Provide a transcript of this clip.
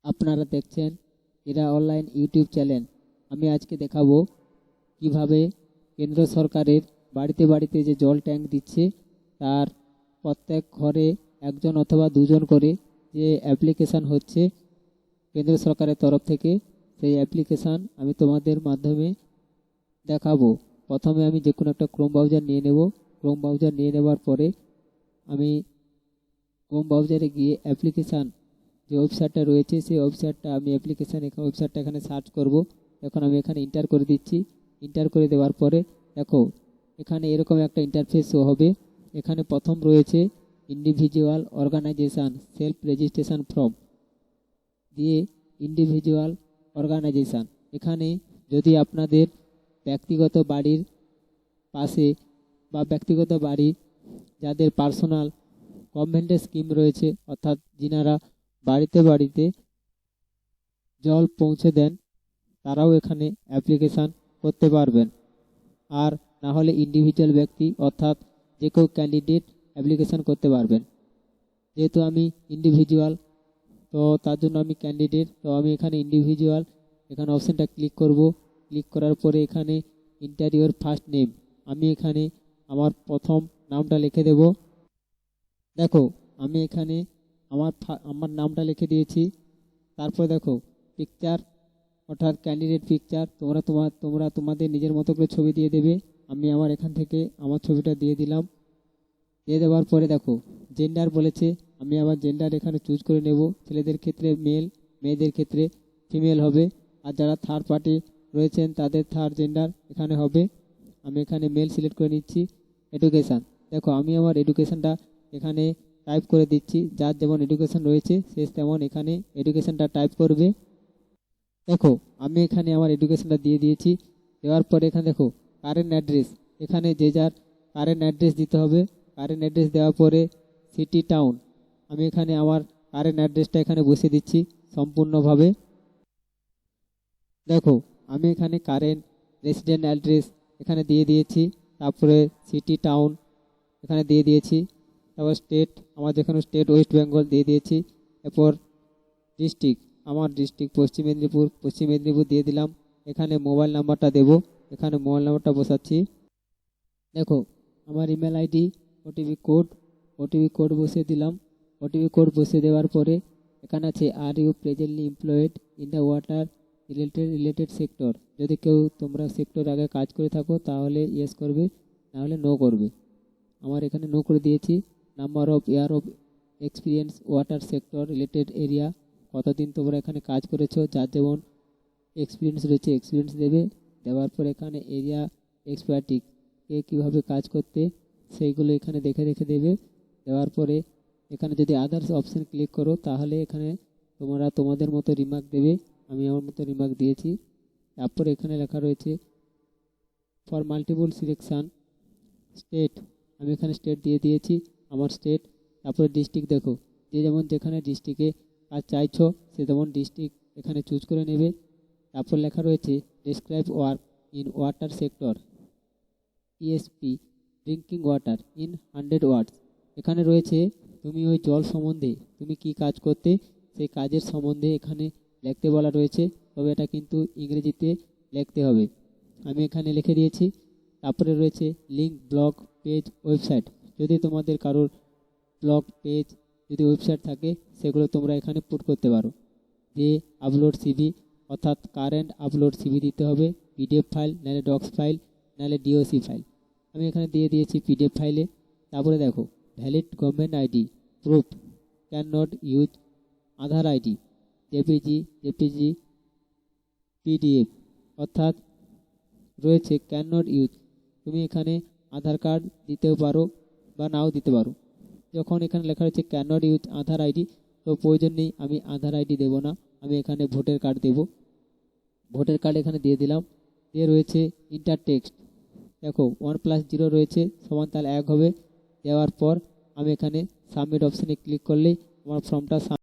আপনারা দেখছেন এরা অনলাইন ইউটিউব চ্যানেল। আমি আজকে দেখাবো কিভাবে কেন্দ্র সরকারের বাড়িতে বাড়িতে যে জল ট্যাঙ্ক দিচ্ছে তার প্রত্যেক ঘরে একজন অথবা দুজন করে যে অ্যাপ্লিকেশান হচ্ছে কেন্দ্র সরকারের তরফ থেকে, সেই অ্যাপ্লিকেশান আমি তোমাদের মাধ্যমে দেখাবো। প্রথমে আমি যে কোনো একটা ক্রোম ব্রাউজার নিয়ে নেব। ক্রোম ব্রাউজার নিয়ে নেওয়ার পরে আমি ক্রোম ব্রাউজারে গিয়ে অ্যাপ্লিকেশান যে ওয়েবসাইটটা রয়েছে সেই ওয়েবসাইটটা আমি ওয়েবসাইটটা এখানে সার্চ করব। এখন আমি এখানে এন্টার করে দিচ্ছি। এন্টার করে দেওয়ার পরে দেখো এখানে এরকম একটা ইন্টারফেস শো হবে। এখানে প্রথম রয়েছে individual organisation self registration form দিয়ে ইন্ডিভিজুয়াল অর্গানাইজেশান। এখানে যদি আপনাদের ব্যক্তিগত বাড়ির পাশে বা ব্যক্তিগত বাড়ি যাদের পার্সোনাল গভর্নমেন্টের স্কিম রয়েছে, অর্থাৎ যিনারা বাড়িতে বাড়িতে জল পৌঁছে দেন, তারাও এখানে অ্যাপ্লিকেশান করতে পারবেন। আর না হলে ইন্ডিভিজুয়াল ব্যক্তি অর্থাৎ যে কেউ ক্যান্ডিডেট অ্যাপ্লিকেশান করতে পারবেন। যেহেতু আমি ইন্ডিভিজুয়াল, তো তার জন্য আমি ক্যান্ডিডেট, তো আমি এখানে ইন্ডিভিজুয়াল এখানে অপশানটা ক্লিক করব। ক্লিক করার পরে এখানে এন্টার ইওর ফার্স্ট নেম, আমি এখানে আমার প্রথম নামটা লিখে দেব। দেখো আমি এখানে আমার নামটা লিখে দিয়েছি। তারপর দেখো পিকচার অর্থাৎ ক্যান্ডিডেট পিকচার, তোমরা তোমাদের নিজের মতো করে ছবি দিয়ে দেবে। আমি আমার এখান থেকে আমার ছবিটা দিয়ে দিলাম। দিয়ে দেওয়ার পরে দেখো জেন্ডার বলেছে, আমি আবার জেন্ডার এখানে চুজ করে নেব। ছেলেদের ক্ষেত্রে মেল, মেয়েদের ক্ষেত্রে ফিমেল হবে। আর যারা থার্ড পার্টি রয়েছেন তাদের থার্ড জেন্ডার এখানে হবে। আমি এখানে মেল সিলেক্ট করে নিচ্ছি। এডুকেশান, দেখো আমি আমার এডুকেশানটা এখানে টাইপ করে দিচ্ছি। যার যেমন এডুকেশান রয়েছে সে তেমন এখানে এডুকেশানটা টাইপ করবে। দেখো আমি এখানে আমার এডুকেশানটা দিয়ে দিয়েছি। দেওয়ার পরে এখানে দেখো কারেন্ট অ্যাড্রেস, এখানে যে যার কারেন্ট অ্যাড্রেস দিতে হবে। কারেন্ট অ্যাড্রেস দেওয়ার পরে সিটি টাউন, আমি এখানে আমার কারেন্ট অ্যাড্রেসটা এখানে বসিয়ে দিচ্ছি সম্পূর্ণভাবে। দেখো আমি এখানে কারেন্ট রেসিডেন্ট অ্যাড্রেস এখানে দিয়ে দিয়েছি। তারপরে সিটি টাউন এখানে দিয়ে দিয়েছি। তারপর স্টেট, আমার যেখানে স্টেট ওয়েস্ট বেঙ্গল দিয়ে দিয়েছি। এরপর ডিস্ট্রিক্ট, আমার ডিস্ট্রিক্ট পশ্চিম মেদিনীপুর দিয়ে দিলাম। এখানে মোবাইল নাম্বারটা দেব, এখানে মোবাইল নাম্বারটা বসাচ্ছি। দেখো আমার ইমেল আইডি, ওটিপি কোড বসিয়ে দিলাম। ওটিপি কোড বসিয়ে দেওয়ার পরে এখানে আছে are you presently employed in the water related sector. যদি কেউ তোমরা সেক্টর আগে কাজ করে থাকো তাহলে ইয়েস করবে, নাহলে নো করবে। আমার এখানে নো করে দিয়েছি। Number of year of experience water sector related area, কতদিন তোমরা এখানে কাজ করেছো, যার যেমন এক্সপিরিয়েন্স রয়েছে এক্সপিরিয়েন্স দেবে। দেওয়ার পর এখানে এরিয়া এক্সপার্টিক, কে কীভাবে কাজ করতে সেইগুলো এখানে দেখে দেবে। দেওয়ার পরে এখানে যদি আদার্স অপশান ক্লিক করো তাহলে এখানে তোমরা তোমাদের মতো রিমার্ক দেবে। আমি আমার মতো রিমার্ক দিয়েছি। তারপর এখানে লেখা রয়েছে ফর মাল্টিপল সিলেকশান স্টেট, আমি এখানে স্টেট দিয়ে দিয়েছি আমার স্টেট। তারপরে ডিস্ট্রিক্ট, দেখো যে যেমন যেখানে ডিস্ট্রিক্টে কাজ চাইছো সে যেমন ডিস্ট্রিক্ট এখানে চুজ করে নেবে। তারপর লেখা রয়েছে describe work in water sector ESP drinking water in 100 ওয়ার্ডস। এখানে রয়েছে তুমি ওই জল সম্বন্ধে তুমি কি কাজ করতে, সেই কাজের সম্বন্ধে এখানে লিখতে বলা রয়েছে, তবে এটা কিন্তু ইংরেজিতে লিখতে হবে। আমি এখানে লিখে দিয়েছি। তারপরে রয়েছে লিঙ্ক, ব্লগ, পেজ, ওয়েবসাইট। যদি তোমাদের কারোর ব্লগ, পেজ, যদি ওয়েবসাইট থাকে সেগুলো তোমরা এখানে পুট করতে পারো। দিয়ে আপলোড সিভি, অর্থাৎ কারেন্ট আপলোড সিভি দিতে হবে। পিডিএফ ফাইল, নাহলে ডক্স ফাইল, নাহলে ডিওসি ফাইল। আমি এখানে দিয়ে দিয়েছি পিডিএফ ফাইলে। তারপরে দেখো valid government ID proof can not use Aadhaar ID JPG PDF, অর্থাৎ রয়েছে ক্যান নট ইউজ, তুমি এখানে আধার কার্ড দিতেও পারো বা নাও দিতে পারো। যখন এখানে লেখা রয়েছে can not use Aadhaar ID, তো প্রয়োজন নেই, আমি আধার আইডি দেবো না, আমি এখানে ভোটার কার্ড দেব। ভোটার কার্ড এখানে দিয়ে দিলাম। দিয়ে রয়েছে ইন্টার টেক্সট, দেখো 1+0 রয়েছে সমান তাহলে 1 হবে। দেওয়ার পর আমি এখানে সাবমিট অপশানে ক্লিক করলেই আমার ফর্মটা